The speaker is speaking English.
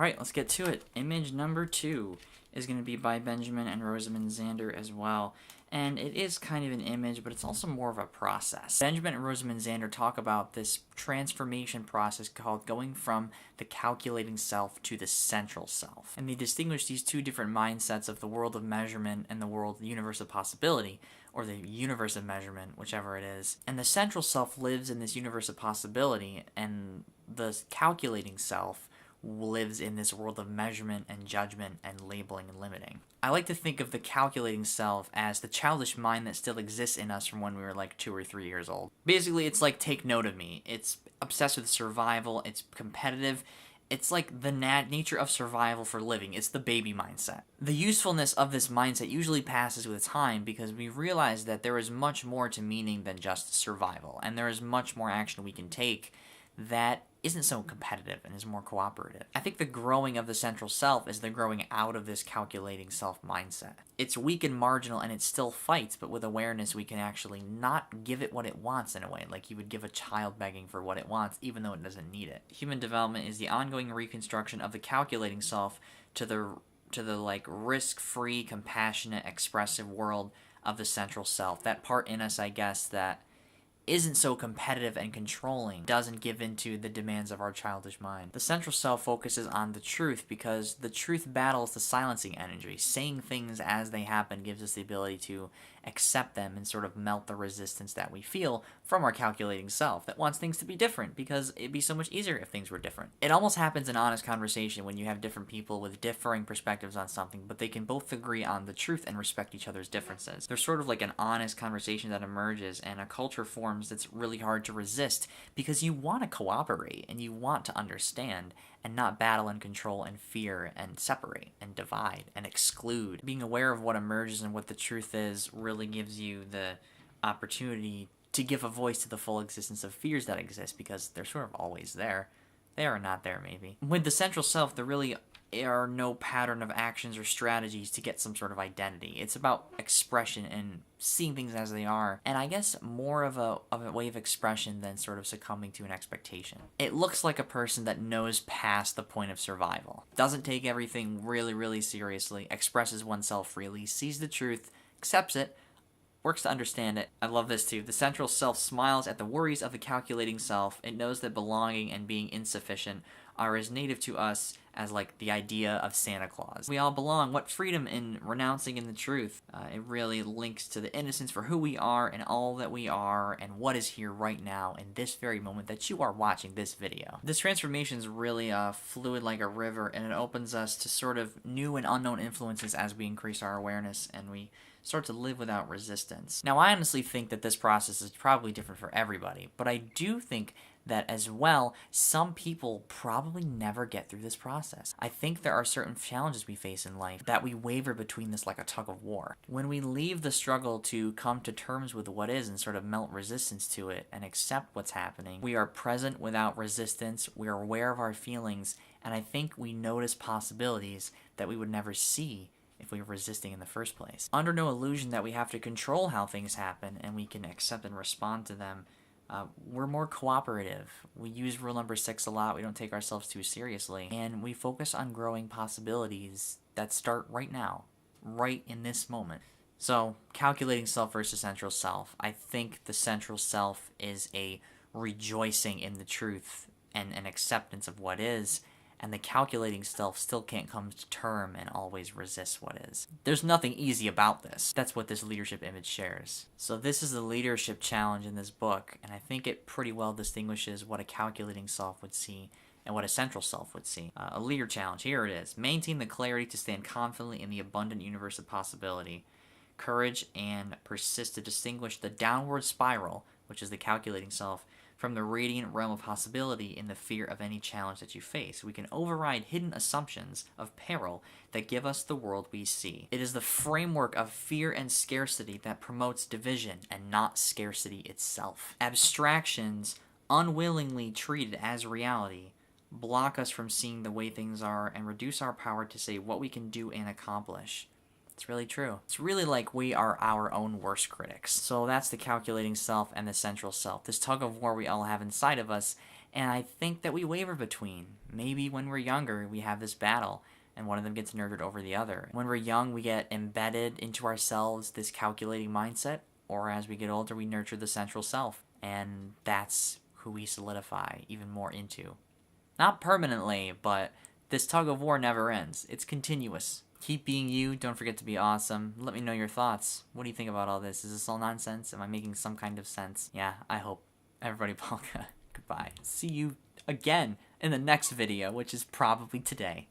Alright, let's get to it. Image number 2 is going to be by Benjamin and Rosamund Zander as well. And it is kind of an image, but it's also more of a process. Benjamin and Rosamund Zander talk about this transformation process called going from the calculating self to the central self. And they distinguish these two different mindsets of the world of measurement and the universe of possibility, or the universe of measurement, whichever it is. And the central self lives in this universe of possibility, and the calculating self lives in this world of measurement and judgment and labeling and limiting. I like to think of the calculating self as the childish mind that still exists in us from when we were like 2 or 3 years old. Basically, it's like take note of me. It's obsessed with survival, it's competitive, it's like the nature of survival for living. It's the baby mindset. The usefulness of this mindset usually passes with time because we realize that there is much more to meaning than just survival, and there is much more action we can take that isn't so competitive and is more cooperative. I think the growing of the central self is the growing out of this calculating self mindset. It's weak and marginal and it still fights, but with awareness we can actually not give it what it wants in a way, like you would give a child begging for what it wants even though it doesn't need it. Human development is the ongoing reconstruction of the calculating self to the like risk-free, compassionate, expressive world of the central self. That part in us, I guess, that isn't so competitive and controlling, doesn't give in to the demands of our childish mind. The central self focuses on the truth because the truth battles the silencing energy. Saying things as they happen gives us the ability to accept them and sort of melt the resistance that we feel from our calculating self that wants things to be different because it'd be so much easier if things were different. It almost happens in honest conversation when you have different people with differing perspectives on something, but they can both agree on the truth and respect each other's differences. There's sort of like an honest conversation that emerges, and a culture forms that's really hard to resist because you want to cooperate and you want to understand and not battle and control and fear and separate and divide and exclude. Being aware of what emerges and what the truth is really gives you the opportunity to give a voice to the full existence of fears that exist because they're sort of always there. They are not there, maybe. With the central self, there really are no pattern of actions or strategies to get some sort of identity. It's about expression and seeing things as they are, and I guess more of a way of expression than sort of succumbing to an expectation. It looks like a person that knows past the point of survival, doesn't take everything really, really seriously, expresses oneself freely, sees the truth, accepts it, works to understand it. I love this too. The central self smiles at the worries of the calculating self. It knows that belonging and being insufficient are as native to us as like the idea of Santa Claus. We all belong. What freedom in renouncing in the truth. It really links to the innocence for who we are and all that we are and what is here right now in this very moment that you are watching this video. This transformation is really fluid like a river, and it opens us to sort of new and unknown influences as we increase our awareness and we start to live without resistance. Now, I honestly think that this process is probably different for everybody, but I do think that as well, some people probably never get through this process. I think there are certain challenges we face in life that we waver between this like a tug of war. When we leave the struggle to come to terms with what is and sort of melt resistance to it and accept what's happening, we are present without resistance, we are aware of our feelings, and I think we notice possibilities that we would never see if we were resisting in the first place. Under no illusion that we have to control how things happen and we can accept and respond to them, we're more cooperative. We use rule number 6 a lot. We don't take ourselves too seriously. And we focus on growing possibilities that start right now, right in this moment. So, calculating self versus central self. I think the central self is a rejoicing in the truth and an acceptance of what is, and the calculating self still can't come to term and always resists what is. There's nothing easy about this. That's what this leadership image shares. So this is the leadership challenge in this book, and I think it pretty well distinguishes what a calculating self would see and what a central self would see. A leader challenge, here it is. Maintain the clarity to stand confidently in the abundant universe of possibility. Courage and persist to distinguish the downward spiral, which is the calculating self, from the radiant realm of possibility in the fear of any challenge that you face. We can override hidden assumptions of peril that give us the world we see. It is the framework of fear and scarcity that promotes division and not scarcity itself. Abstractions, unwillingly treated as reality, block us from seeing the way things are and reduce our power to say what we can do and accomplish. It's really true. It's really like we are our own worst critics. So that's the calculating self and the central self, this tug of war we all have inside of us, And I think that we waver between. Maybe when we're younger, we have this battle, and one of them gets nurtured over the other. When we're young, we get embedded into ourselves this calculating mindset, or as we get older, we nurture the central self. And that's who we solidify even more into. Not permanently, but this tug of war never ends. It's continuous. Keep being you. Don't forget to be awesome. Let me know your thoughts. What do you think about all this? Is this all nonsense? Am I making some kind of sense? Yeah, I hope. Everybody, Palka. Goodbye. See you again in the next video, which is probably today.